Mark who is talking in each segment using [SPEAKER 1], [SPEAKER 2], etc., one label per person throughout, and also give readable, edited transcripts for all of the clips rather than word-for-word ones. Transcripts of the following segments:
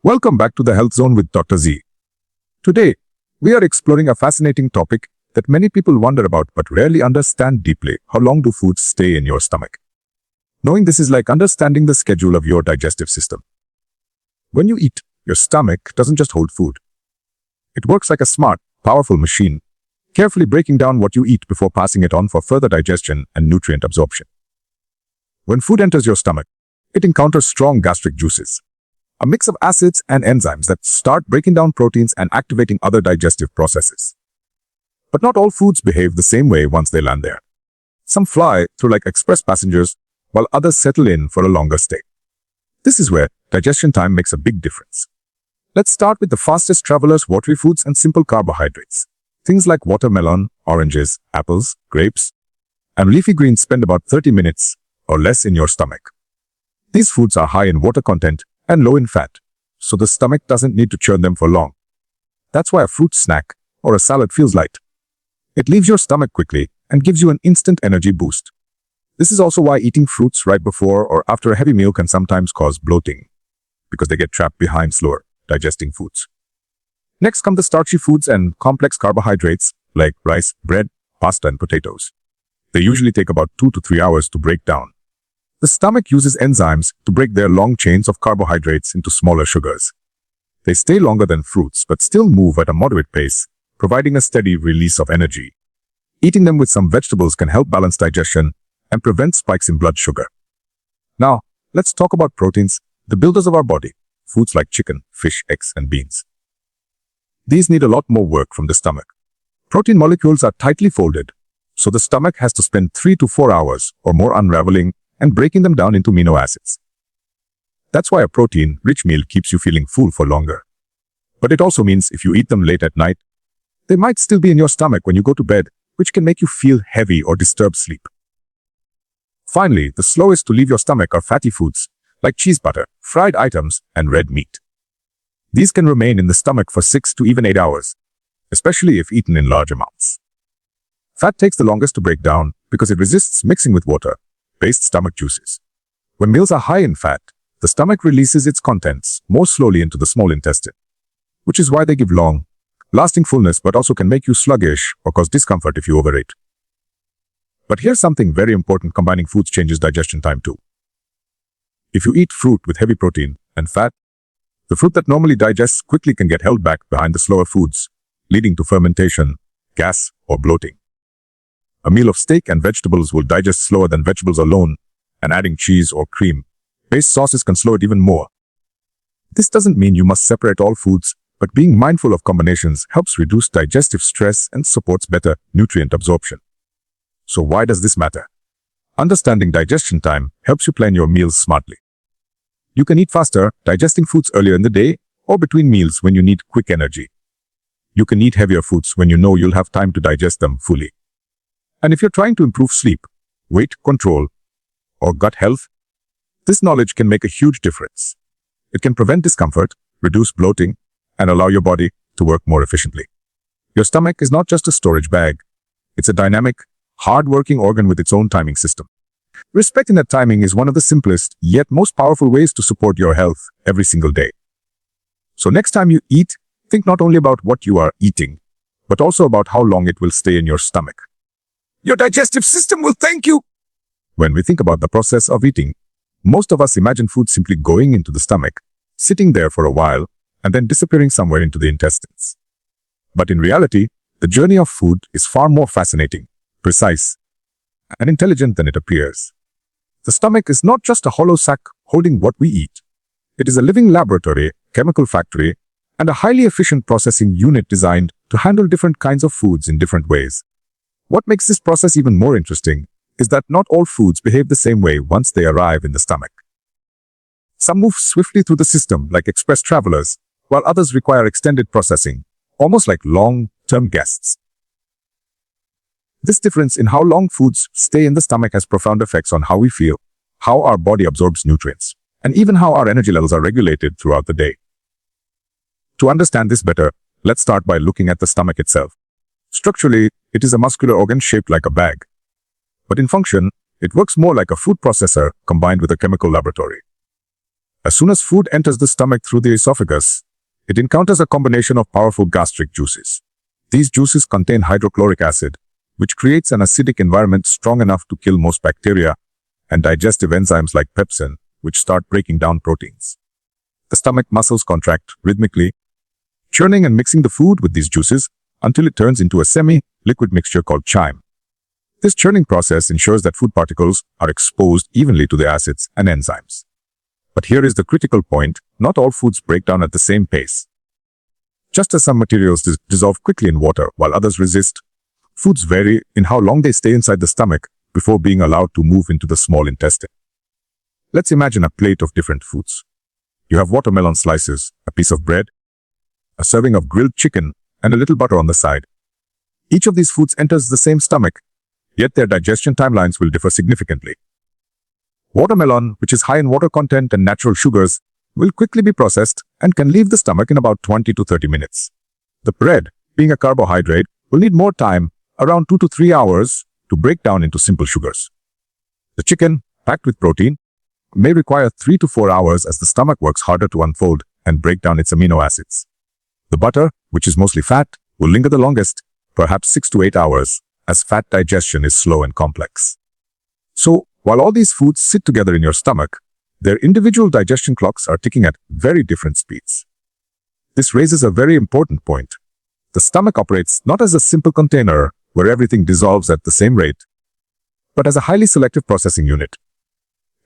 [SPEAKER 1] Welcome back to the Health Zone with Dr. Zee. Today, we are exploring a fascinating topic that many people wonder about but rarely understand deeply. How long do foods stay in your stomach? Knowing this is like understanding the schedule of your digestive system. When you eat, your stomach doesn't just hold food. It works like a smart, powerful machine, carefully breaking down what you eat before passing it on for further digestion and nutrient absorption. When food enters your stomach, it encounters strong gastric juices, a mix of acids and enzymes that start breaking down proteins and activating other digestive processes. But not all foods behave the same way once they land there. Some fly through like express passengers, while others settle in for a longer stay. This is where digestion time makes a big difference. Let's start with the fastest travelers: watery foods and simple carbohydrates. Things like watermelon, oranges, apples, grapes, and leafy greens spend about 30 minutes or less in your stomach. These foods are high in water content and low in fat, so the stomach doesn't need to churn them for long. That's why a fruit snack or a salad feels light. It leaves your stomach quickly and gives you an instant energy boost. This is also why eating fruits right before or after a heavy meal can sometimes cause bloating, because they get trapped behind slower digesting foods. Next come the starchy foods and complex carbohydrates like rice, bread, pasta, and potatoes. They usually take about 2 to 3 hours to break down. The stomach uses enzymes to break their long chains of carbohydrates into smaller sugars. They stay longer than fruits but still move at a moderate pace, providing a steady release of energy. Eating them with some vegetables can help balance digestion and prevent spikes in blood sugar. Now, let's talk about proteins, the builders of our body, foods like chicken, fish, eggs, and beans. These need a lot more work from the stomach. Protein molecules are tightly folded, so the stomach has to spend 3 to 4 hours or more unraveling and breaking them down into amino acids. That's why a protein-rich meal keeps you feeling full for longer. But it also means if you eat them late at night, they might still be in your stomach when you go to bed, which can make you feel heavy or disturb sleep. Finally, the slowest to leave your stomach are fatty foods like cheese, butter, fried items, and red meat. These can remain in the stomach for 6 to even 8 hours, especially if eaten in large amounts. Fat takes the longest to break down because it resists mixing with water-based stomach juices. When meals are high in fat, the stomach releases its contents more slowly into the small intestine, which is why they give long, lasting fullness but also can make you sluggish or cause discomfort if you overeat. But here's something very important: combining foods changes digestion time too. If you eat fruit with heavy protein and fat, the fruit that normally digests quickly can get held back behind the slower foods, leading to fermentation, gas, or bloating. A meal of steak and vegetables will digest slower than vegetables alone, and adding cheese or cream-based sauces can slow it even more. This doesn't mean you must separate all foods, but being mindful of combinations helps reduce digestive stress and supports better nutrient absorption. So why does this matter? Understanding digestion time helps you plan your meals smartly. You can eat faster, digesting foods earlier in the day or between meals when you need quick energy. You can eat heavier foods when you know you'll have time to digest them fully. And if you're trying to improve sleep, weight control, or gut health, this knowledge can make a huge difference. It can prevent discomfort, reduce bloating, and allow your body to work more efficiently. Your stomach is not just a storage bag. It's a dynamic, hard-working organ with its own timing system. Respecting that timing is one of the simplest, yet most powerful ways to support your health every single day. So next time you eat, think not only about what you are eating, but also about how long it will stay in your stomach. Your digestive system will thank you. When we think about the process of eating, most of us imagine food simply going into the stomach, sitting there for a while, and then disappearing somewhere into the intestines. But in reality, the journey of food is far more fascinating, precise, and intelligent than it appears. The stomach is not just a hollow sack holding what we eat. It is a living laboratory, chemical factory, and a highly efficient processing unit designed to handle different kinds of foods in different ways. What makes this process even more interesting is that not all foods behave the same way once they arrive in the stomach. Some move swiftly through the system like express travelers, while others require extended processing, almost like long-term guests. This difference in how long foods stay in the stomach has profound effects on how we feel, how our body absorbs nutrients, and even how our energy levels are regulated throughout the day. To understand this better, let's start by looking at the stomach itself. Structurally, it is a muscular organ shaped like a bag. But in function, it works more like a food processor combined with a chemical laboratory. As soon as food enters the stomach through the esophagus, it encounters a combination of powerful gastric juices. These juices contain hydrochloric acid, which creates an acidic environment strong enough to kill most bacteria, and digestive enzymes like pepsin, which start breaking down proteins. The stomach muscles contract rhythmically, churning and mixing the food with these juices until it turns into a semi-liquid mixture called chyme. This churning process ensures that food particles are exposed evenly to the acids and enzymes. But here is the critical point: not all foods break down at the same pace. Just as some materials dissolve quickly in water while others resist, foods vary in how long they stay inside the stomach before being allowed to move into the small intestine. Let's imagine a plate of different foods. You have watermelon slices, a piece of bread, a serving of grilled chicken, and a little butter on the side. Each of these foods enters the same stomach, yet their digestion timelines will differ significantly. Watermelon, which is high in water content and natural sugars, will quickly be processed and can leave the stomach in about 20 to 30 minutes. The bread, being a carbohydrate, will need more time, around 2 to 3 hours, to break down into simple sugars. The chicken, packed with protein, may require 3 to 4 hours as the stomach works harder to unfold and break down its amino acids. The butter, which is mostly fat, will linger the longest, perhaps 6 to 8 hours, as fat digestion is slow and complex. So, while all these foods sit together in your stomach, their individual digestion clocks are ticking at very different speeds. This raises a very important point. The stomach operates not as a simple container where everything dissolves at the same rate, but as a highly selective processing unit.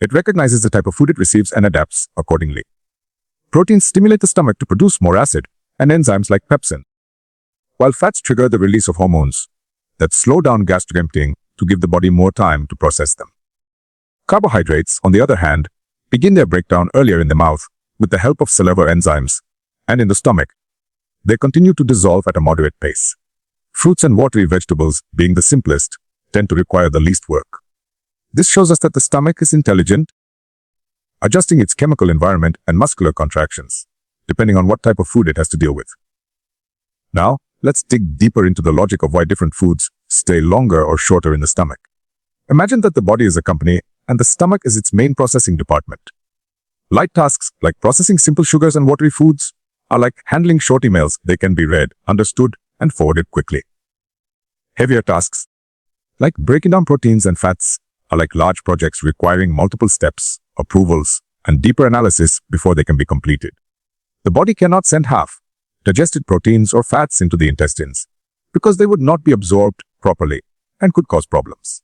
[SPEAKER 1] It recognizes the type of food it receives and adapts accordingly. Proteins stimulate the stomach to produce more acid and enzymes like pepsin, while fats trigger the release of hormones that slow down gastric emptying to give the body more time to process them. Carbohydrates, on the other hand, begin their breakdown earlier in the mouth with the help of saliva enzymes, and in the stomach, they continue to dissolve at a moderate pace. Fruits and watery vegetables, being the simplest, tend to require the least work. This shows us that the stomach is intelligent, adjusting its chemical environment and muscular contractions, depending on what type of food it has to deal with. Now, let's dig deeper into the logic of why different foods stay longer or shorter in the stomach. Imagine that the body is a company and the stomach is its main processing department. Light tasks like processing simple sugars and watery foods are like handling short emails. They can be read, understood, and forwarded quickly. Heavier tasks like breaking down proteins and fats are like large projects requiring multiple steps, approvals, and deeper analysis before they can be completed. The body cannot send half digested proteins or fats into the intestines because they would not be absorbed properly and could cause problems.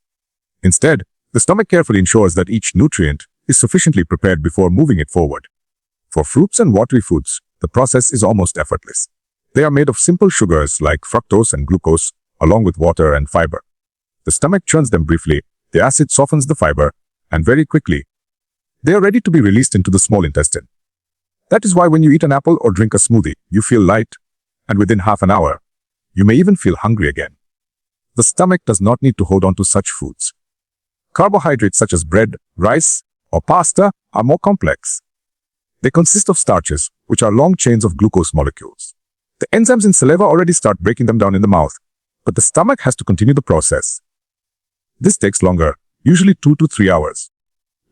[SPEAKER 1] Instead, the stomach carefully ensures that each nutrient is sufficiently prepared before moving it forward. For fruits and watery foods, the process is almost effortless. They are made of simple sugars like fructose and glucose, along with water and fiber. The stomach churns them briefly, the acid softens the fiber, and very quickly, they are ready to be released into the small intestine. That is why when you eat an apple or drink a smoothie, you feel light, and within half an hour, you may even feel hungry again. The stomach does not need to hold on to such foods. Carbohydrates such as bread, rice, or pasta are more complex. They consist of starches, which are long chains of glucose molecules. The enzymes in saliva already start breaking them down in the mouth, but the stomach has to continue the process. This takes longer, usually 2 to 3 hours.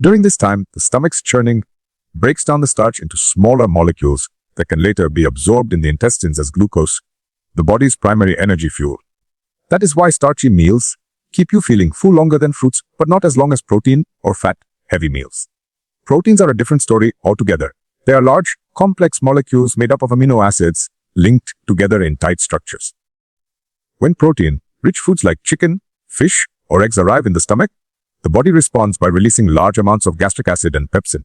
[SPEAKER 1] During this time, the stomach's churning breaks down the starch into smaller molecules that can later be absorbed in the intestines as glucose, the body's primary energy fuel. That is why starchy meals keep you feeling full longer than fruits, but not as long as protein or fat-heavy meals. Proteins are a different story altogether. They are large, complex molecules made up of amino acids linked together in tight structures. When protein-rich foods like chicken, fish, or eggs arrive in the stomach, the body responds by releasing large amounts of gastric acid and pepsin.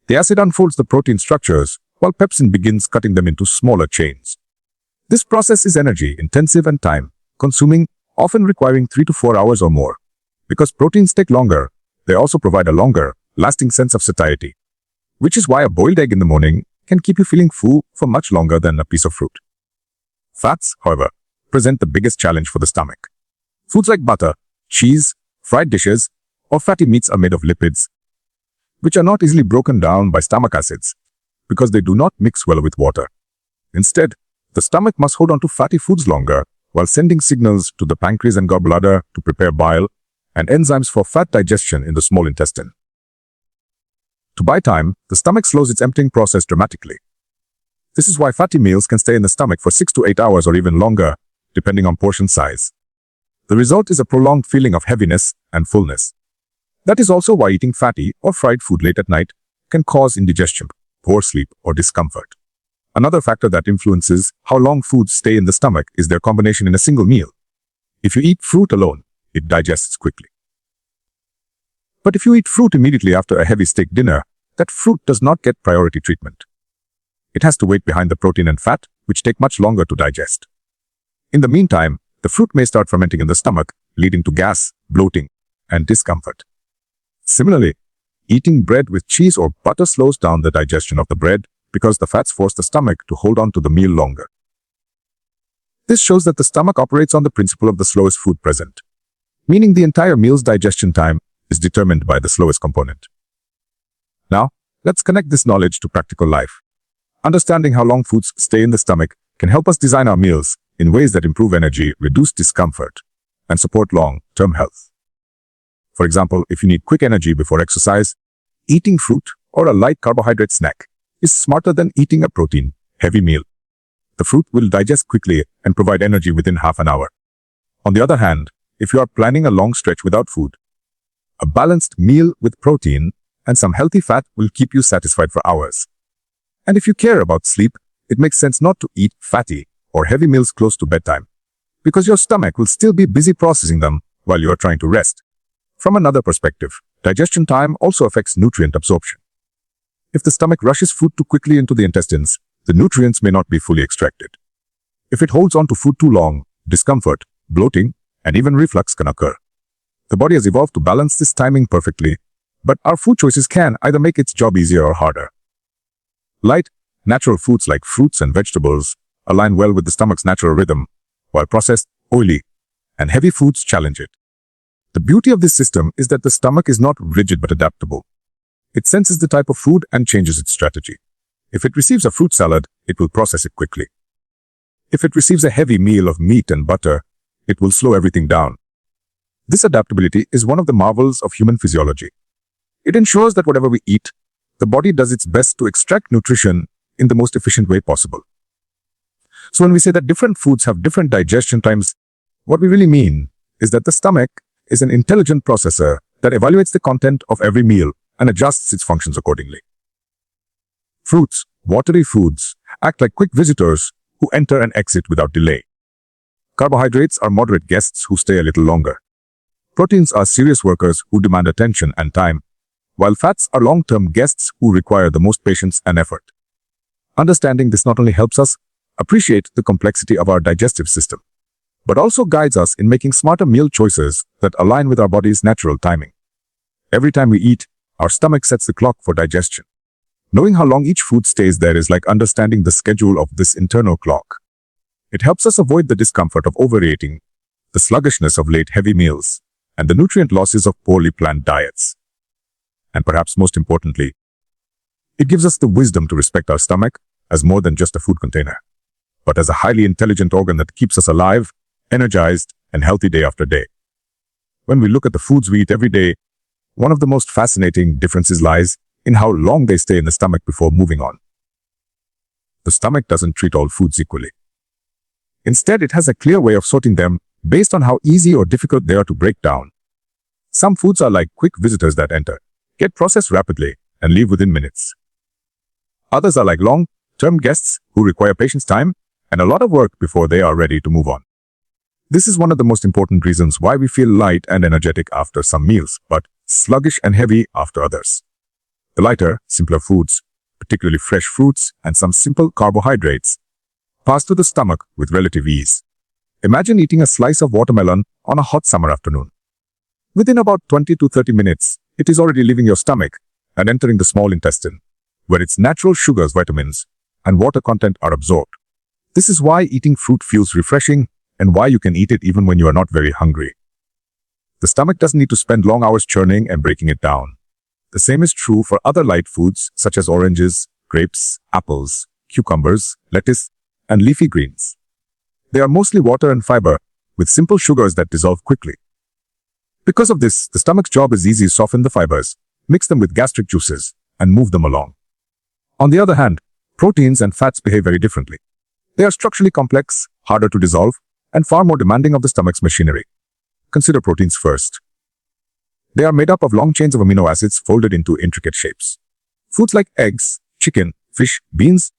[SPEAKER 1] The acid unfolds the protein structures, while pepsin begins cutting them into smaller chains. This process is energy-intensive and time-consuming, often requiring 3 to 4 hours or more. Because proteins take longer, they also provide a longer, lasting sense of satiety, which is why a boiled egg in the morning can keep you feeling full for much longer than a piece of fruit. Fats, however, present the biggest challenge for the stomach. Foods like butter, cheese, fried dishes, or fatty meats are made of lipids, which are not easily broken down by stomach acids because they do not mix well with water. Instead, the stomach must hold on to fatty foods longer while sending signals to the pancreas and gallbladder to prepare bile and enzymes for fat digestion in the small intestine. To buy time, the stomach slows its emptying process dramatically. This is why fatty meals can stay in the stomach for 6 to 8 hours or even longer, depending on portion size. The result is a prolonged feeling of heaviness and fullness. That is also why eating fatty or fried food late at night can cause indigestion, poor sleep, or discomfort. Another factor that influences how long foods stay in the stomach is their combination in a single meal. If you eat fruit alone, it digests quickly. But if you eat fruit immediately after a heavy steak dinner, that fruit does not get priority treatment. It has to wait behind the protein and fat, which take much longer to digest. In the meantime, the fruit may start fermenting in the stomach, leading to gas, bloating, and discomfort. Similarly, eating bread with cheese or butter slows down the digestion of the bread because the fats force the stomach to hold on to the meal longer. This shows that the stomach operates on the principle of the slowest food present, meaning the entire meal's digestion time is determined by the slowest component. Now, let's connect this knowledge to practical life. Understanding how long foods stay in the stomach can help us design our meals in ways that improve energy, reduce discomfort, and support long-term health. For example, if you need quick energy before exercise, eating fruit or a light carbohydrate snack is smarter than eating a protein-heavy meal. The fruit will digest quickly and provide energy within half an hour. On the other hand, if you are planning a long stretch without food, a balanced meal with protein and some healthy fat will keep you satisfied for hours. And if you care about sleep, it makes sense not to eat fatty or heavy meals close to bedtime, because your stomach will still be busy processing them while you are trying to rest. From another perspective, digestion time also affects nutrient absorption. If the stomach rushes food too quickly into the intestines, the nutrients may not be fully extracted. If it holds on to food too long, discomfort, bloating, and even reflux can occur. The body has evolved to balance this timing perfectly, but our food choices can either make its job easier or harder. Light, natural foods like fruits and vegetables align well with the stomach's natural rhythm, while processed, oily, and heavy foods challenge it. The beauty of this system is that the stomach is not rigid but adaptable. It senses the type of food and changes its strategy. If it receives a fruit salad, it will process it quickly. If it receives a heavy meal of meat and butter, it will slow everything down. This adaptability is one of the marvels of human physiology. It ensures that whatever we eat, the body does its best to extract nutrition in the most efficient way possible. So when we say that different foods have different digestion times, what we really mean is that the stomach is an intelligent processor that evaluates the content of every meal and adjusts its functions accordingly. Fruits, watery foods, act like quick visitors who enter and exit without delay. Carbohydrates are moderate guests who stay a little longer. Proteins are serious workers who demand attention and time, while fats are long-term guests who require the most patience and effort. Understanding this not only helps us appreciate the complexity of our digestive system, but also guides us in making smarter meal choices that align with our body's natural timing. Every time we eat, our stomach sets the clock for digestion. Knowing how long each food stays there is like understanding the schedule of this internal clock. It helps us avoid the discomfort of overeating, the sluggishness of late heavy meals, and the nutrient losses of poorly planned diets. And perhaps most importantly, it gives us the wisdom to respect our stomach as more than just a food container, but as a highly intelligent organ that keeps us alive, energized, and healthy day after day. When we look at the foods we eat every day, one of the most fascinating differences lies in how long they stay in the stomach before moving on. The stomach doesn't treat all foods equally. Instead, it has a clear way of sorting them based on how easy or difficult they are to break down. Some foods are like quick visitors that enter, get processed rapidly, and leave within minutes. Others are like long-term guests who require patience, time, and a lot of work before they are ready to move on. This is one of the most important reasons why we feel light and energetic after some meals, but sluggish and heavy after others. The lighter, simpler foods, particularly fresh fruits and some simple carbohydrates, pass to the stomach with relative ease. Imagine eating a slice of watermelon on a hot summer afternoon. Within about 20 to 30 minutes, it is already leaving your stomach and entering the small intestine, where its natural sugars, vitamins, and water content are absorbed. This is why eating fruit feels refreshing and why you can eat it even when you are not very hungry. The stomach doesn't need to spend long hours churning and breaking it down. The same is true for other light foods such as oranges, grapes, apples, cucumbers, lettuce, and leafy greens. They are mostly water and fiber, with simple sugars that dissolve quickly. Because of this, the stomach's job is easy: soften the fibers, mix them with gastric juices, and move them along. On the other hand, proteins and fats behave very differently. They are structurally complex, harder to dissolve, and far more demanding of the stomach's machinery. Consider proteins first. They are made up of long chains of amino acids folded into intricate shapes. Foods like eggs, chicken, fish, beans,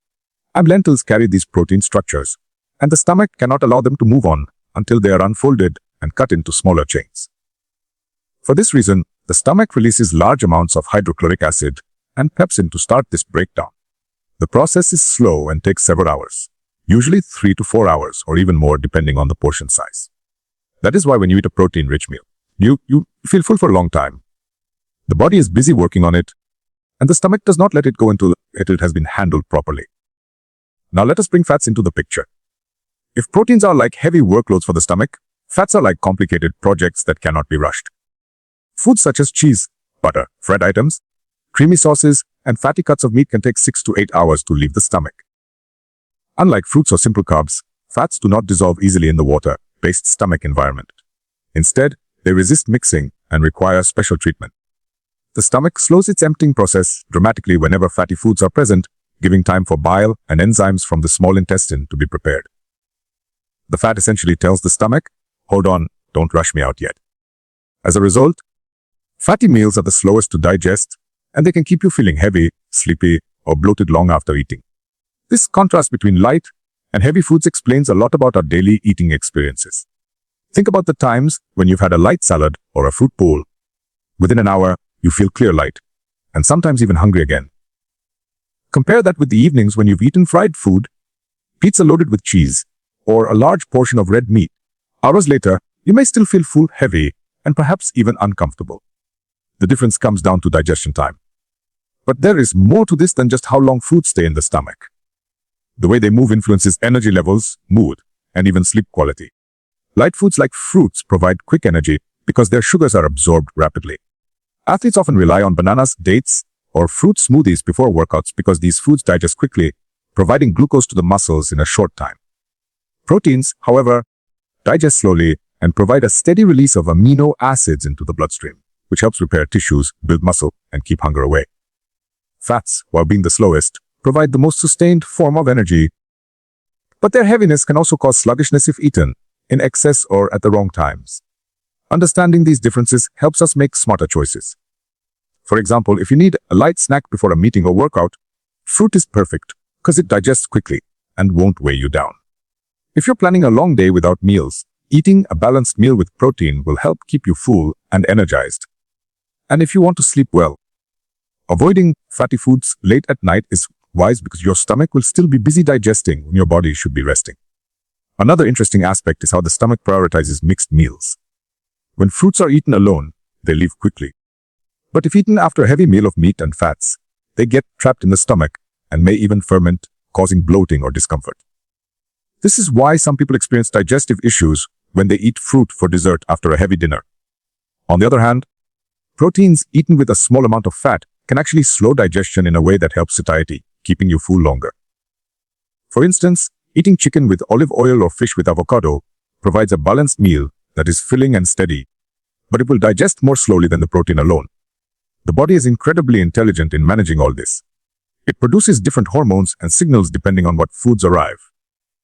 [SPEAKER 1] and lentils carry these protein structures, and the stomach cannot allow them to move on until they are unfolded and cut into smaller chains. For this reason, the stomach releases large amounts of hydrochloric acid and pepsin to start this breakdown. The process is slow and takes several hours, usually 3 to 4 hours or even more depending on the portion size. That is why when you eat a protein-rich meal, you feel full for a long time. The body is busy working on it, and the stomach does not let it go until it has been handled properly. Now let us bring fats into the picture. If proteins are like heavy workloads for the stomach, fats are like complicated projects that cannot be rushed. Foods such as cheese, butter, fried items, creamy sauces, and fatty cuts of meat can take 6 to 8 hours to leave the stomach. Unlike fruits or simple carbs, fats do not dissolve easily in the water-based stomach environment. Instead, they resist mixing and require special treatment. The stomach slows its emptying process dramatically whenever fatty foods are present, giving time for bile and enzymes from the small intestine to be prepared. The fat essentially tells the stomach, "Hold on, don't rush me out yet." As a result, fatty meals are the slowest to digest, and they can keep you feeling heavy, sleepy, or bloated long after eating. This contrast between light and heavy foods explains a lot about our daily eating experiences. Think about the times when you've had a light salad or a fruit bowl. Within an hour, you feel clear-eyed, and sometimes even hungry again. Compare that with the evenings when you've eaten fried food, pizza loaded with cheese, or a large portion of red meat. Hours later, you may still feel full, heavy, and perhaps even uncomfortable. The difference comes down to digestion time. But there is more to this than just how long foods stay in the stomach. The way they move influences energy levels, mood, and even sleep quality. Light foods like fruits provide quick energy because their sugars are absorbed rapidly. Athletes often rely on bananas, dates, or fruit smoothies before workouts because these foods digest quickly, providing glucose to the muscles in a short time. Proteins, however, digest slowly and provide a steady release of amino acids into the bloodstream, which helps repair tissues, build muscle, and keep hunger away. Fats, while being the slowest, provide the most sustained form of energy, but their heaviness can also cause sluggishness if eaten in excess or at the wrong times. Understanding these differences helps us make smarter choices. For example, if you need a light snack before a meeting or workout, fruit is perfect because it digests quickly and won't weigh you down. If you're planning a long day without meals, eating a balanced meal with protein will help keep you full and energized. And if you want to sleep well, avoiding fatty foods late at night is wise because your stomach will still be busy digesting when your body should be resting. Another interesting aspect is how the stomach prioritizes mixed meals. When fruits are eaten alone, they leave quickly. But if eaten after a heavy meal of meat and fats, they get trapped in the stomach and may even ferment, causing bloating or discomfort. This is why some people experience digestive issues when they eat fruit for dessert after a heavy dinner. On the other hand, proteins eaten with a small amount of fat can actually slow digestion in a way that helps satiety, keeping you full longer. For instance, eating chicken with olive oil or fish with avocado provides a balanced meal that is filling and steady, but it will digest more slowly than the protein alone. The body is incredibly intelligent in managing all this. It produces different hormones and signals depending on what foods arrive.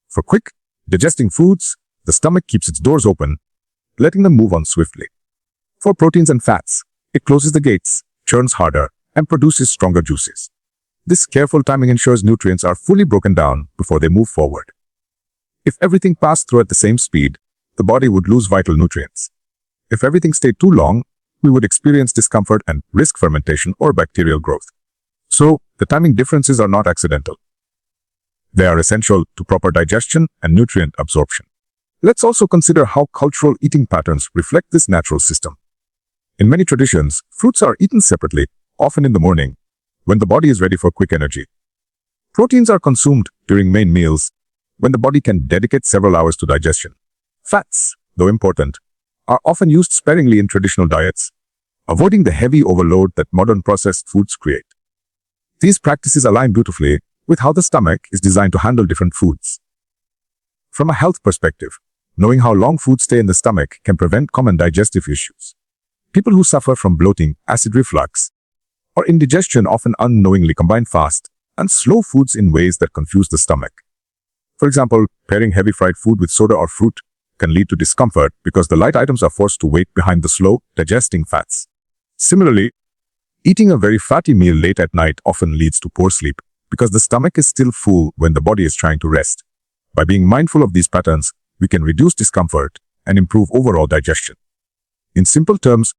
[SPEAKER 1] For quick, digesting foods, the stomach keeps its doors open, letting them move on swiftly. For proteins and fats, it closes the gates, churns harder, and produces stronger juices. This careful timing ensures nutrients are fully broken down before they move forward. If everything passed through at the same speed, the body would lose vital nutrients. If everything stayed too long, we would experience discomfort and risk fermentation or bacterial growth. So, the timing differences are not accidental. They are essential to proper digestion and nutrient absorption. Let's also consider how cultural eating patterns reflect this natural system. In many traditions, fruits are eaten separately, often in the morning, when the body is ready for quick energy. Proteins are consumed during main meals, when the body can dedicate several hours to digestion. Fats, though important, are often used sparingly in traditional diets, avoiding the heavy overload that modern processed foods create. These practices align beautifully with how the stomach is designed to handle different foods. From a health perspective, knowing how long foods stay in the stomach can prevent common digestive issues. People who suffer from bloating, acid reflux, or indigestion often unknowingly combine fast and slow foods in ways that confuse the stomach. For example, pairing heavy fried food with soda or fruit can lead to discomfort because the light items are forced to wait behind the slow digesting fats. Similarly, eating a very fatty meal late at night often leads to poor sleep because the stomach is still full when the body is trying to rest. By being mindful of these patterns, we can reduce discomfort and improve overall digestion. In simple terms,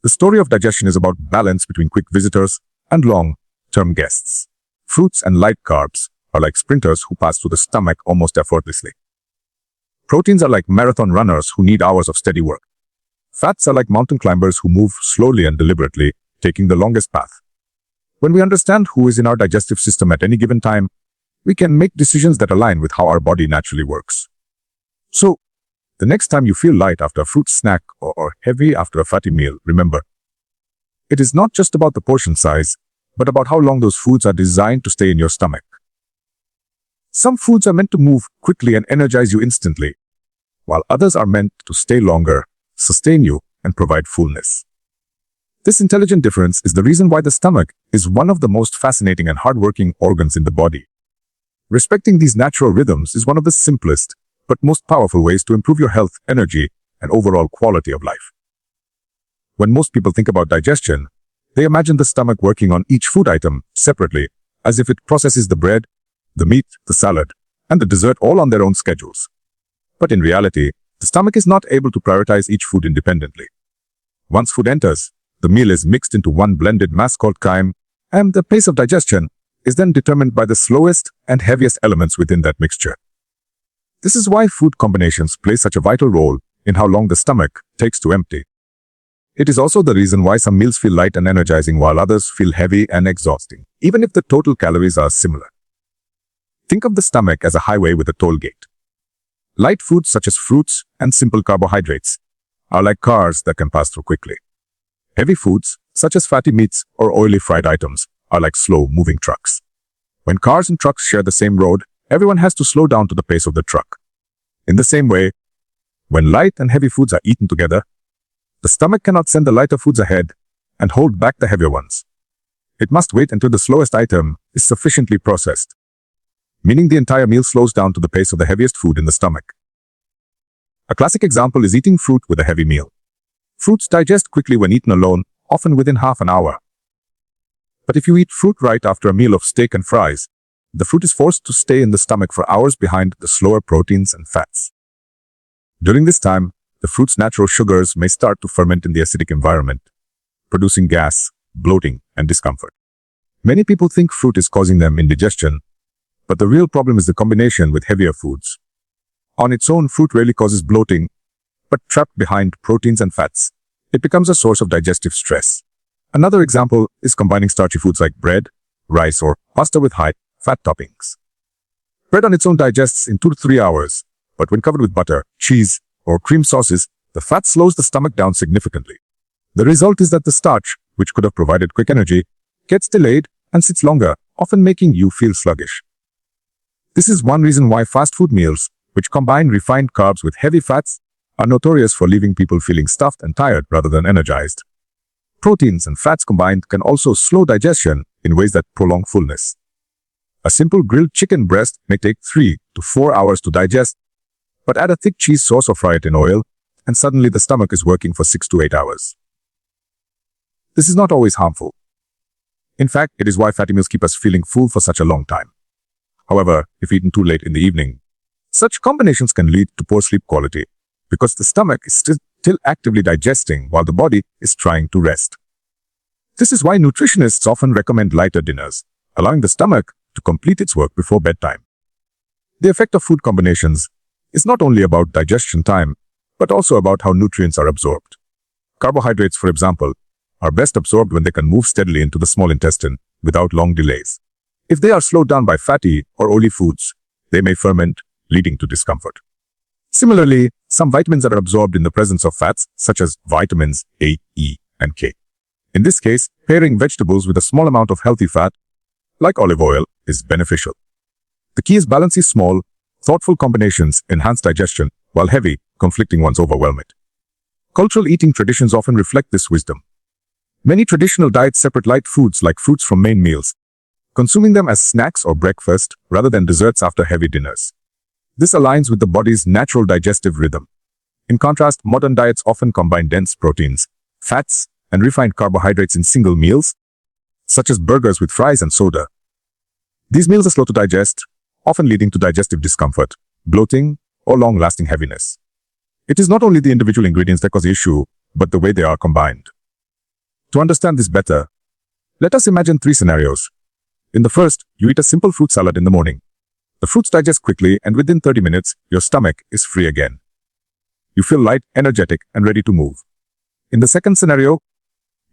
[SPEAKER 1] the story of digestion is about balance between quick visitors and long-term guests. Fruits and light carbs are like sprinters who pass through the stomach almost effortlessly. Proteins are like marathon runners who need hours of steady work. Fats are like mountain climbers who move slowly and deliberately, taking the longest path. When we understand who is in our digestive system at any given time, we can make decisions that align with how our body naturally works. So, the next time you feel light after a fruit snack or heavy after a fatty meal, remember, it is not just about the portion size, but about how long those foods are designed to stay in your stomach. Some foods are meant to move quickly and energize you instantly, while others are meant to stay longer, sustain you, and provide fullness. This intelligent difference is the reason why the stomach is one of the most fascinating and hardworking organs in the body. Respecting these natural rhythms is one of the simplest but most powerful ways to improve your health, energy, and overall quality of life. When most people think about digestion, they imagine the stomach working on each food item separately, as if it processes the bread, the meat, the salad, and the dessert all on their own schedules. But in reality, the stomach is not able to prioritize each food independently. Once food enters, the meal is mixed into one blended mass called chyme, and the pace of digestion is then determined by the slowest and heaviest elements within that mixture. This is why food combinations play such a vital role in how long the stomach takes to empty. It is also the reason why some meals feel light and energizing while others feel heavy and exhausting, even if the total calories are similar. Think of the stomach as a highway with a toll gate. Light foods such as fruits and simple carbohydrates are like cars that can pass through quickly. Heavy foods, such as fatty meats or oily fried items, are like slow-moving trucks. When cars and trucks share the same road, everyone has to slow down to the pace of the truck. In the same way, when light and heavy foods are eaten together, the stomach cannot send the lighter foods ahead and hold back the heavier ones. It must wait until the slowest item is sufficiently processed, meaning the entire meal slows down to the pace of the heaviest food in the stomach. A classic example is eating fruit with a heavy meal. Fruits digest quickly when eaten alone, often within half an hour. But if you eat fruit right after a meal of steak and fries, the fruit is forced to stay in the stomach for hours behind the slower proteins and fats. During this time, the fruit's natural sugars may start to ferment in the acidic environment, producing gas, bloating, and discomfort. Many people think fruit is causing them indigestion, but the real problem is the combination with heavier foods. On its own, fruit rarely causes bloating, but trapped behind proteins and fats, it becomes a source of digestive stress. Another example is combining starchy foods like bread, rice, or pasta with high-fat toppings. Bread on its own digests in 2 to 3 hours, but when covered with butter, cheese, or cream sauces, the fat slows the stomach down significantly. The result is that the starch, which could have provided quick energy, gets delayed and sits longer, often making you feel sluggish. This is one reason why fast food meals, which combine refined carbs with heavy fats, are notorious for leaving people feeling stuffed and tired rather than energized. Proteins and fats combined can also slow digestion in ways that prolong fullness. A simple grilled chicken breast may take 3 to 4 hours to digest, but add a thick cheese sauce or fry it in oil, and suddenly the stomach is working for 6 to 8 hours. This is not always harmful. In fact, it is why fatty meals keep us feeling full for such a long time. However, if eaten too late in the evening, such combinations can lead to poor sleep quality, because the stomach is still actively digesting while the body is trying to rest. This is why nutritionists often recommend lighter dinners, allowing the stomach to complete its work before bedtime. The effect of food combinations is not only about digestion time, but also about how nutrients are absorbed. Carbohydrates, for example, are best absorbed when they can move steadily into the small intestine without long delays. If they are slowed down by fatty or oily foods, they may ferment, leading to discomfort. Similarly, some vitamins are absorbed in the presence of fats, such as vitamins A, E, and K. In this case, pairing vegetables with a small amount of healthy fat, like olive oil, is beneficial. The key is balancing small, thoughtful combinations enhance digestion, while heavy, conflicting ones overwhelm it. Cultural eating traditions often reflect this wisdom. Many traditional diets separate light foods like fruits from main meals, consuming them as snacks or breakfast rather than desserts after heavy dinners. This aligns with the body's natural digestive rhythm. In contrast, modern diets often combine dense proteins, fats, and refined carbohydrates in single meals, such as burgers with fries and soda. These meals are slow to digest, often leading to digestive discomfort, bloating, or long-lasting heaviness. It is not only the individual ingredients that cause the issue, but the way they are combined. To understand this better, let us imagine 3 scenarios. In the first, you eat a simple fruit salad in the morning. The fruits digest quickly, and within 30 minutes, your stomach is free again. You feel light, energetic, and ready to move. In the second scenario,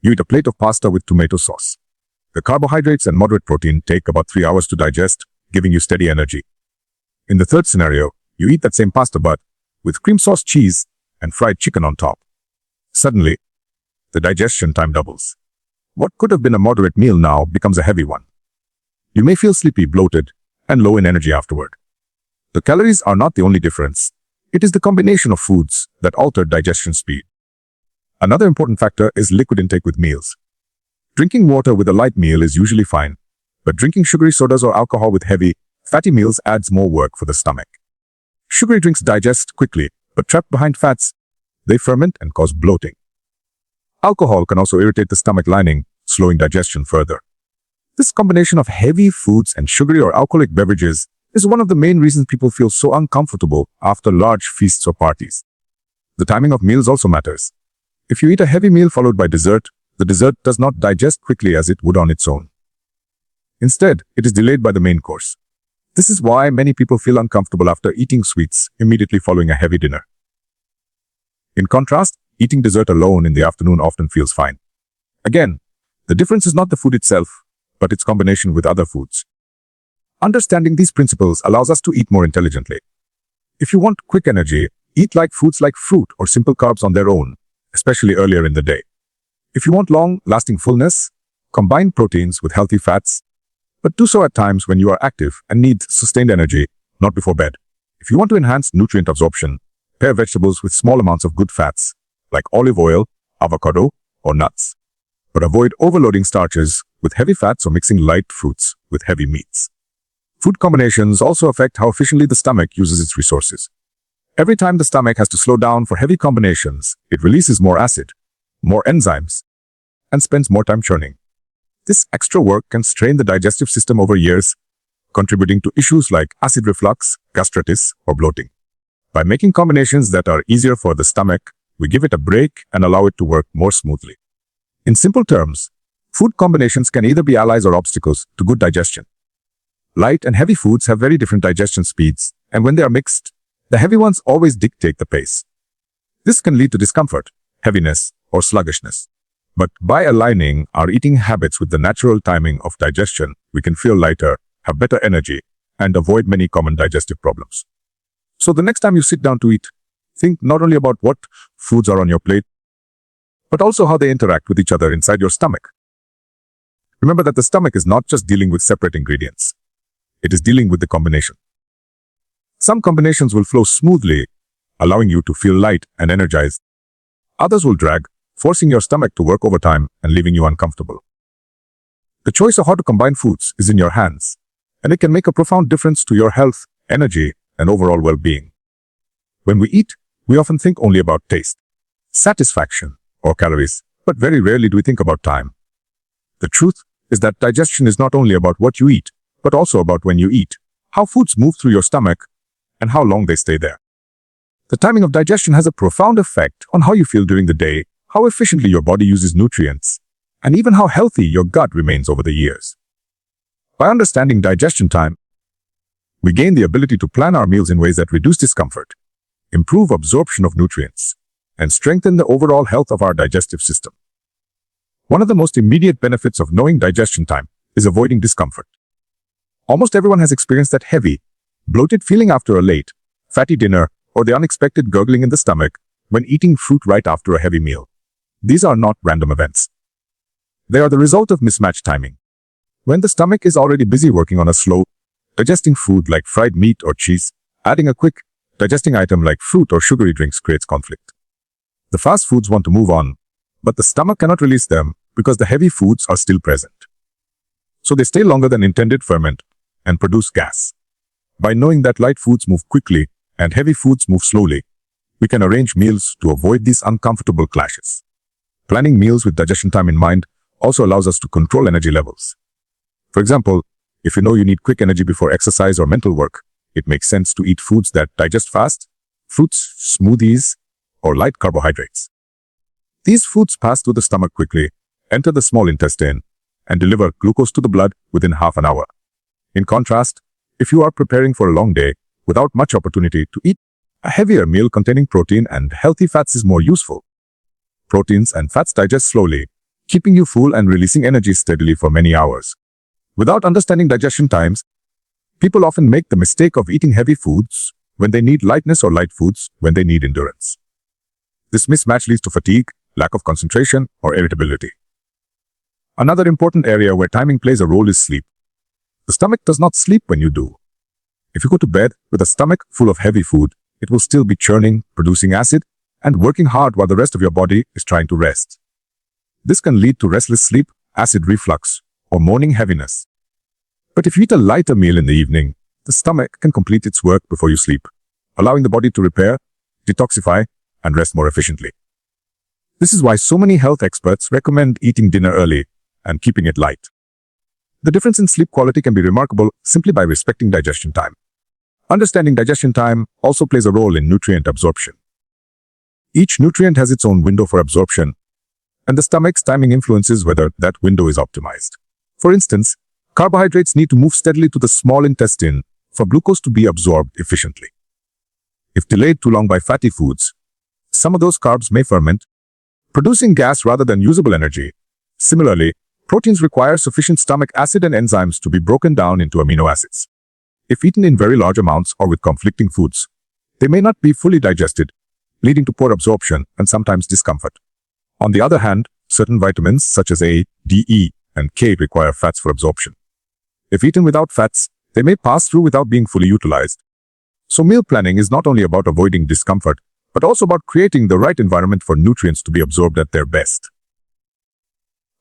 [SPEAKER 1] you eat a plate of pasta with tomato sauce. The carbohydrates and moderate protein take about 3 hours to digest, giving you steady energy. In the third scenario, you eat that same pasta but with cream sauce, cheese, and fried chicken on top. Suddenly, the digestion time doubles. What could have been a moderate meal now becomes a heavy one. You may feel sleepy, bloated, and low in energy afterward. The calories are not the only difference. It is the combination of foods that alter digestion speed. Another important factor is liquid intake with meals. Drinking water with a light meal is usually fine, but drinking sugary sodas or alcohol with heavy, fatty meals adds more work for the stomach. Sugary drinks digest quickly, but trapped behind fats, they ferment and cause bloating. Alcohol can also irritate the stomach lining, slowing digestion further. This combination of heavy foods and sugary or alcoholic beverages is one of the main reasons people feel so uncomfortable after large feasts or parties. The timing of meals also matters. If you eat a heavy meal followed by dessert, the dessert does not digest quickly as it would on its own. Instead, it is delayed by the main course. This is why many people feel uncomfortable after eating sweets immediately following a heavy dinner. In contrast, eating dessert alone in the afternoon often feels fine. Again, the difference is not the food itself, but its combination with other foods. Understanding these principles allows us to eat more intelligently. If you want quick energy, eat light foods like fruit or simple carbs on their own, especially earlier in the day. If you want long-lasting fullness, combine proteins with healthy fats, but do so at times when you are active and need sustained energy, not before bed. If you want to enhance nutrient absorption, pair vegetables with small amounts of good fats, like olive oil, avocado, or nuts. But avoid overloading starches with heavy fats or mixing light fruits with heavy meats. Food combinations also affect how efficiently the stomach uses its resources. Every time the stomach has to slow down for heavy combinations, it releases more acid, more enzymes, and spends more time churning. This extra work can strain the digestive system over years, contributing to issues like acid reflux, gastritis, or bloating. By making combinations that are easier for the stomach, we give it a break and allow it to work more smoothly. In simple terms, food combinations can either be allies or obstacles to good digestion. Light and heavy foods have very different digestion speeds, and when they are mixed, the heavy ones always dictate the pace. This can lead to discomfort, heaviness, or sluggishness. But by aligning our eating habits with the natural timing of digestion, we can feel lighter, have better energy, and avoid many common digestive problems. So the next time you sit down to eat, think not only about what foods are on your plate, but also how they interact with each other inside your stomach. Remember that the stomach is not just dealing with separate ingredients. It is dealing with the combination. Some combinations will flow smoothly, allowing you to feel light and energized. Others will drag, forcing your stomach to work overtime and leaving you uncomfortable. The choice of how to combine foods is in your hands, and it can make a profound difference to your health, energy, and overall well-being. When we eat, we often think only about taste, satisfaction, or calories, but very rarely do we think about time. The truth is that digestion is not only about what you eat, but also about when you eat, how foods move through your stomach, and how long they stay there. The timing of digestion has a profound effect on how you feel during the day, how efficiently your body uses nutrients, and even how healthy your gut remains over the years. By understanding digestion time, we gain the ability to plan our meals in ways that reduce discomfort, improve absorption of nutrients, and strengthen the overall health of our digestive system. One of the most immediate benefits of knowing digestion time is avoiding discomfort. Almost everyone has experienced that heavy, bloated feeling after a late, fatty dinner or the unexpected gurgling in the stomach when eating fruit right after a heavy meal. These are not random events. They are the result of mismatched timing. When the stomach is already busy working on a slow, digesting food like fried meat or cheese, adding a quick, digesting item like fruit or sugary drinks creates conflict. The fast foods want to move on, but the stomach cannot release them because the heavy foods are still present. So they stay longer than intended, ferment, and produce gas. By knowing that light foods move quickly and heavy foods move slowly, we can arrange meals to avoid these uncomfortable clashes. Planning meals with digestion time in mind also allows us to control energy levels. For example, if you know you need quick energy before exercise or mental work, it makes sense to eat foods that digest fast, fruits, smoothies, or light carbohydrates. These foods pass through the stomach quickly, enter the small intestine, and deliver glucose to the blood within half an hour. In contrast, if you are preparing for a long day without much opportunity to eat, a heavier meal containing protein and healthy fats is more useful. Proteins and fats digest slowly, keeping you full and releasing energy steadily for many hours. Without understanding digestion times, people often make the mistake of eating heavy foods when they need lightness or light foods when they need endurance. This mismatch leads to fatigue, lack of concentration, or irritability. Another important area where timing plays a role is sleep. The stomach does not sleep when you do. If you go to bed with a stomach full of heavy food, it will still be churning, producing acid, and working hard while the rest of your body is trying to rest. This can lead to restless sleep, acid reflux, or morning heaviness. But if you eat a lighter meal in the evening, the stomach can complete its work before you sleep, allowing the body to repair, detoxify, and rest more efficiently. This is why so many health experts recommend eating dinner early and keeping it light. The difference in sleep quality can be remarkable simply by respecting digestion time. Understanding digestion time also plays a role in nutrient absorption. Each nutrient has its own window for absorption, and the stomach's timing influences whether that window is optimized. For instance, carbohydrates need to move steadily to the small intestine for glucose to be absorbed efficiently. If delayed too long by fatty foods, some of those carbs may ferment, producing gas rather than usable energy. Similarly, proteins require sufficient stomach acid and enzymes to be broken down into amino acids. If eaten in very large amounts or with conflicting foods, they may not be fully digested, leading to poor absorption and sometimes discomfort. On the other hand, certain vitamins such as A, D, E, and K require fats for absorption. If eaten without fats, they may pass through without being fully utilized. So meal planning is not only about avoiding discomfort, but also about creating the right environment for nutrients to be absorbed at their best.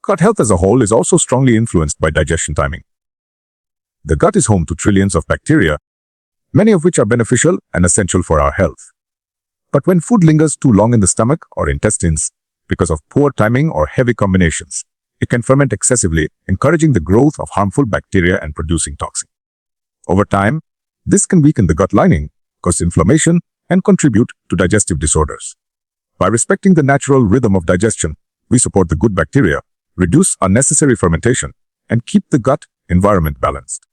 [SPEAKER 1] Gut health as a whole is also strongly influenced by digestion timing. The gut is home to trillions of bacteria, many of which are beneficial and essential for our health. But when food lingers too long in the stomach or intestines because of poor timing or heavy combinations, it can ferment excessively, encouraging the growth of harmful bacteria and producing toxins. Over time, this can weaken the gut lining, cause inflammation, and contribute to digestive disorders. By respecting the natural rhythm of digestion, we support the good bacteria, reduce unnecessary fermentation, and keep the gut environment balanced.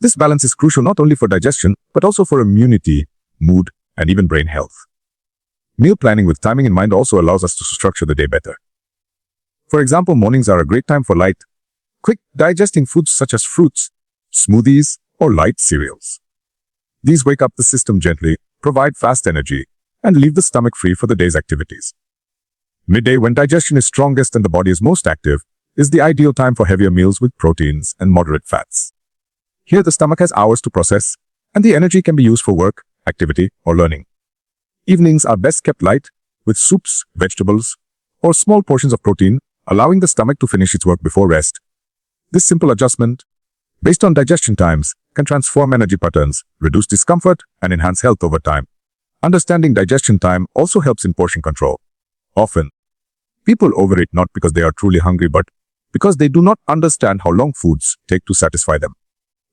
[SPEAKER 1] This balance is crucial not only for digestion, but also for immunity, mood, and even brain health. Meal planning with timing in mind also allows us to structure the day better. For example, mornings are a great time for light, quick digesting foods such as fruits, smoothies, or light cereals. These wake up the system gently, provide fast energy, and leave the stomach free for the day's activities. Midday, when digestion is strongest and the body is most active, is the ideal time for heavier meals with proteins and moderate fats. Here, the stomach has hours to process, and the energy can be used for work, activity, or learning. Evenings are best kept light, with soups, vegetables, or small portions of protein, allowing the stomach to finish its work before rest. This simple adjustment, based on digestion times, can transform energy patterns, reduce discomfort, and enhance health over time. Understanding digestion time also helps in portion control. Often, people overeat not because they are truly hungry, but because they do not understand how long foods take to satisfy them.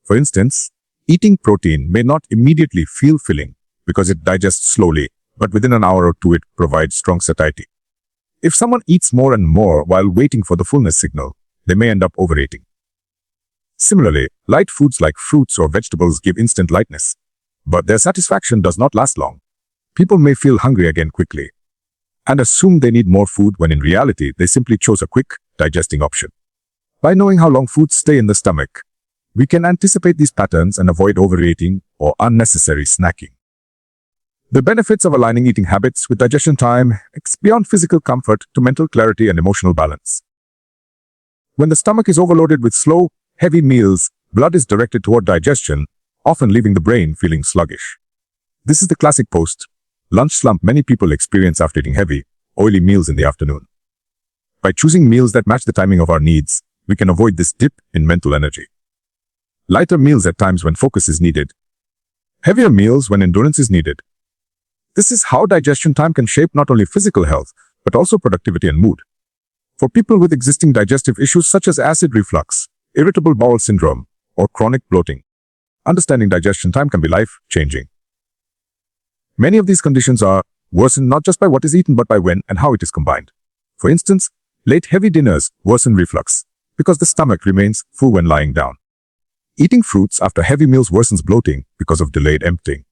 [SPEAKER 1] For instance, eating protein may not immediately feel filling because it digests slowly, but within an hour or two it provides strong satiety. If someone eats more and more while waiting for the fullness signal, they may end up overeating. Similarly, light foods like fruits or vegetables give instant lightness, but their satisfaction does not last long. People may feel hungry again quickly and assume they need more food when in reality they simply chose a quick, digesting option. By knowing how long foods stay in the stomach, we can anticipate these patterns and avoid overeating or unnecessary snacking. The benefits of aligning eating habits with digestion time extend beyond physical comfort to mental clarity and emotional balance. When the stomach is overloaded with slow, heavy meals, blood is directed toward digestion, often leaving the brain feeling sluggish. This is the classic post-lunch slump many people experience after eating heavy, oily meals in the afternoon. By choosing meals that match the timing of our needs, we can avoid this dip in mental energy. Lighter meals at times when focus is needed. Heavier meals when endurance is needed. This is how digestion time can shape not only physical health, but also productivity and mood. For people with existing digestive issues such as acid reflux, irritable bowel syndrome, or chronic bloating, understanding digestion time can be life-changing. Many of these conditions are worsened not just by what is eaten but by when and how it is combined. For instance, late heavy dinners worsen reflux because the stomach remains full when lying down. Eating fruits after heavy meals worsens bloating because of delayed emptying.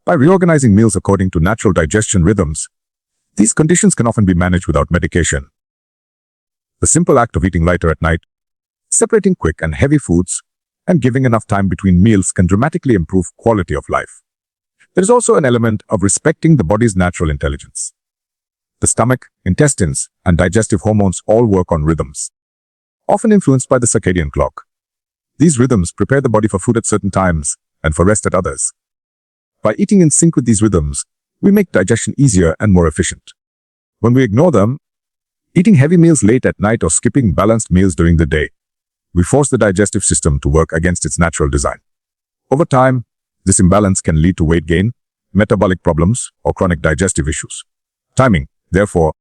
[SPEAKER 1] By reorganizing meals according to natural digestion rhythms, these conditions can often be managed without medication. The simple act of eating lighter at night, separating quick and heavy foods, and giving enough time between meals can dramatically improve quality of life. There is also an element of respecting the body's natural intelligence. The stomach, intestines, and digestive hormones all work on rhythms, often influenced by the circadian clock. These rhythms prepare the body for food at certain times and for rest at others. By eating in sync with these rhythms, we make digestion easier and more efficient. When we ignore them, eating heavy meals late at night or skipping balanced meals during the day, we force the digestive system to work against its natural design. Over time, this imbalance can lead to weight gain, metabolic problems, or chronic digestive issues. Timing, therefore,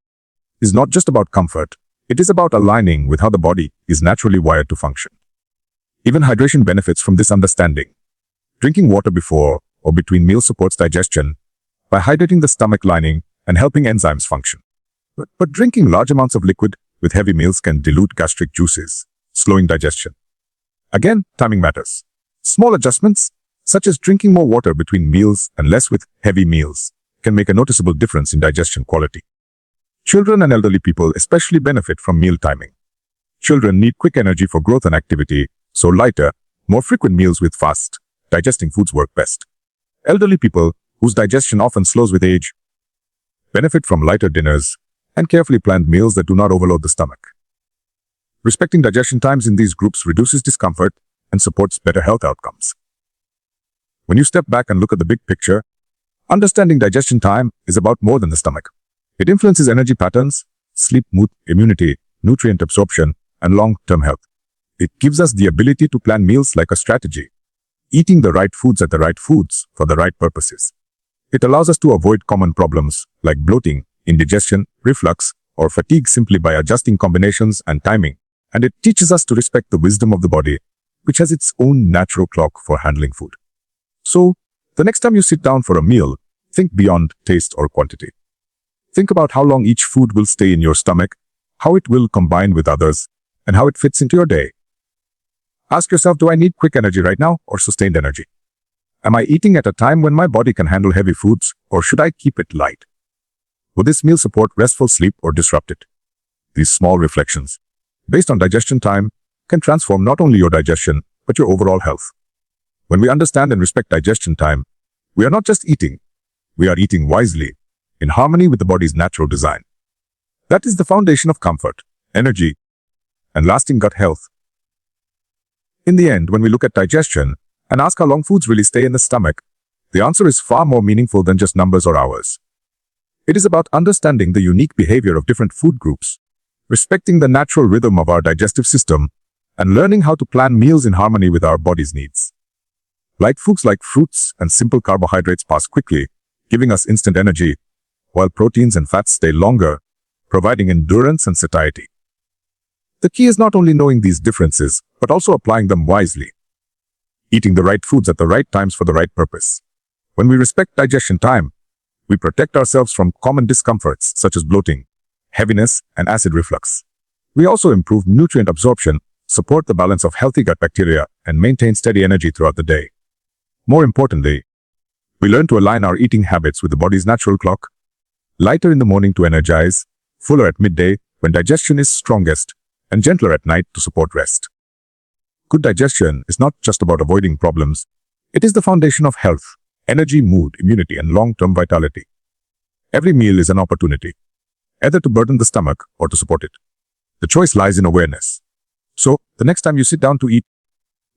[SPEAKER 1] is not just about comfort, it is about aligning with how the body is naturally wired to function. Even hydration benefits from this understanding. Drinking water before or between meals supports digestion by hydrating the stomach lining and helping enzymes function. But drinking large amounts of liquid with heavy meals can dilute gastric juices, slowing digestion. Again, timing matters. Small adjustments, such as drinking more water between meals and less with heavy meals, can make a noticeable difference in digestion quality. Children and elderly people especially benefit from meal timing. Children need quick energy for growth and activity, so lighter, more frequent meals with fast digesting foods work best. Elderly people, whose digestion often slows with age, benefit from lighter dinners and carefully planned meals that do not overload the stomach. Respecting digestion times in these groups reduces discomfort and supports better health outcomes. When you step back and look at the big picture, understanding digestion time is about more than the stomach. It influences energy patterns, sleep, mood, immunity, nutrient absorption, and long-term health. It gives us the ability to plan meals like a strategy, eating the right foods at the right foods for the right purposes. It allows us to avoid common problems like bloating, indigestion, reflux, or fatigue simply by adjusting combinations and timing. And it teaches us to respect the wisdom of the body, which has its own natural clock for handling food. So, the next time you sit down for a meal, think beyond taste or quantity. Think about how long each food will stay in your stomach, how it will combine with others, and how it fits into your day. Ask yourself, do I need quick energy right now or sustained energy? Am I eating at a time when my body can handle heavy foods, or should I keep it light? Will this meal support restful sleep or disrupt it? These small reflections, based on digestion time, can transform not only your digestion, but your overall health. When we understand and respect digestion time, we are not just eating, we are eating wisely, in harmony with the body's natural design. That is the foundation of comfort, energy, and lasting gut health. In the end, when we look at digestion and ask how long foods really stay in the stomach, the answer is far more meaningful than just numbers or hours. It is about understanding the unique behavior of different food groups, respecting the natural rhythm of our digestive system, and learning how to plan meals in harmony with our body's needs. Light foods like fruits and simple carbohydrates pass quickly, giving us instant energy, while proteins and fats stay longer, providing endurance and satiety. The key is not only knowing these differences, but also applying them wisely. Eating the right foods at the right times for the right purpose. When we respect digestion time, we protect ourselves from common discomforts such as bloating, heaviness, and acid reflux. We also improve nutrient absorption, support the balance of healthy gut bacteria, and maintain steady energy throughout the day. More importantly, we learn to align our eating habits with the body's natural clock. Lighter in the morning to energize, fuller at midday when digestion is strongest, and gentler at night to support rest. Good digestion is not just about avoiding problems. It is the foundation of health, energy, mood, immunity, and long-term vitality. Every meal is an opportunity, either to burden the stomach or to support it. The choice lies in awareness. So, the next time you sit down to eat,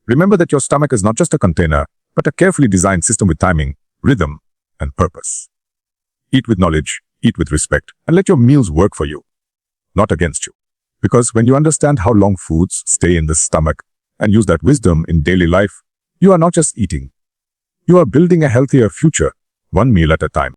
[SPEAKER 1] remember that your stomach is not just a container, but a carefully designed system with timing, rhythm, and purpose. Eat with knowledge, eat with respect, and let your meals work for you. not against you. Because when you understand how long foods stay in the stomach and use that wisdom in daily life, you are not just eating. You are building a healthier future, one meal at a time.